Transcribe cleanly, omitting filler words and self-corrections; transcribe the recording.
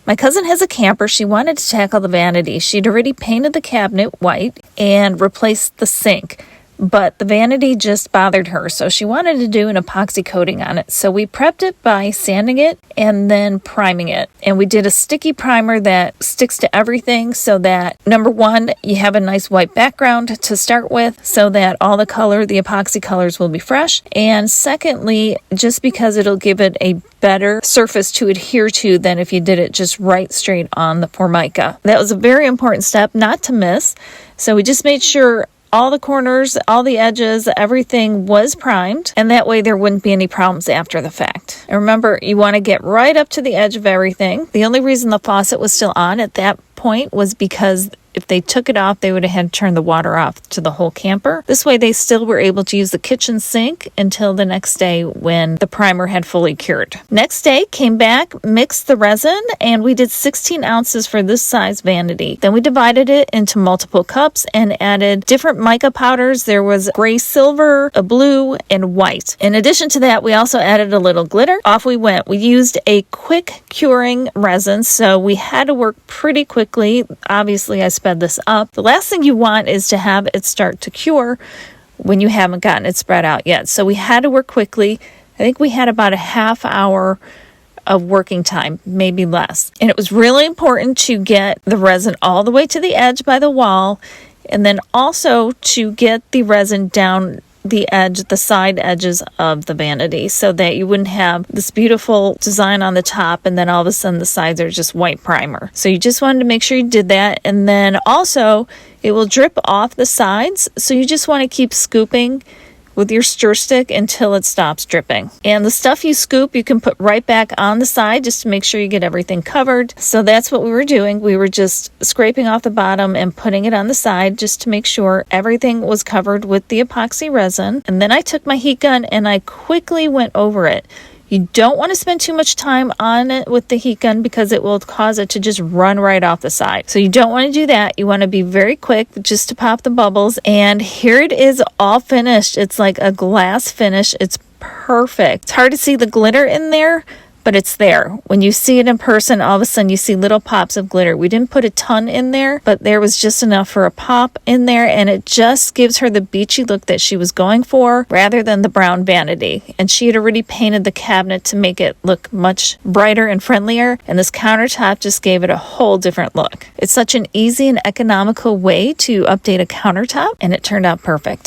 My cousin has a camper. She wanted to tackle the vanity. She'd already painted the cabinet white and replaced the sink, but the vanity just bothered her, so she wanted to do an epoxy coating on it. So we prepped it by sanding it and then priming it. And we did a sticky primer that sticks to everything so that, number one, you have a nice white background to start with so that all the epoxy colors will be fresh. And secondly, just because it'll give it a better surface to adhere to than if you did it just right straight on the Formica. That was a very important step not to miss. So we just made sure all the corners, all the edges, everything was primed, and that way there wouldn't be any problems after the fact. And remember, you want to get right up to the edge of everything. The only reason the faucet was still on at that point was because if they took it off, they would have had to turn the water off to the whole camper. This way they still were able to use the kitchen sink until the next day when the primer had fully cured. Next day, came back, mixed the resin, and we did 16 ounces for this size vanity. Then we divided it into multiple cups and added different mica powders. There was gray silver, a blue, and white. In addition to that, we also added a little glitter. Off we went. We used a quick curing resin, so we had to work pretty quickly. Obviously, I sped this up. The last thing you want is to have it start to cure when you haven't gotten it spread out yet. So we had to work quickly. I think we had about a half hour of working time, maybe less. And it was really important to get the resin all the way to the edge by the wall, and then also to get the resin down the side edges of the vanity so that you wouldn't have this beautiful design on the top and then all of a sudden the sides are just white primer. So you just wanted to make sure you did that. And then also it will drip off the sides, so you just want to keep scooping with your stir stick until it stops dripping. And the stuff you scoop, you can put right back on the side just to make sure you get everything covered. So that's what we were doing. We were just scraping off the bottom and putting it on the side just to make sure everything was covered with the epoxy resin. And then I took my heat gun and I quickly went over it. You don't want to spend too much time on it with the heat gun because it will cause it to just run right off the side. So you don't want to do that. You want to be very quick just to pop the bubbles. And here it is all finished. It's like a glass finish. It's perfect. It's hard to see the glitter in there, but it's there. When you see it in person, all of a sudden you see little pops of glitter. We didn't put a ton in there, but there was just enough for a pop in there, and it just gives her the beachy look that she was going for rather than the brown vanity. And she had already painted the cabinet to make it look much brighter and friendlier, and this countertop just gave it a whole different look. It's such an easy and economical way to update a countertop, and it turned out perfect.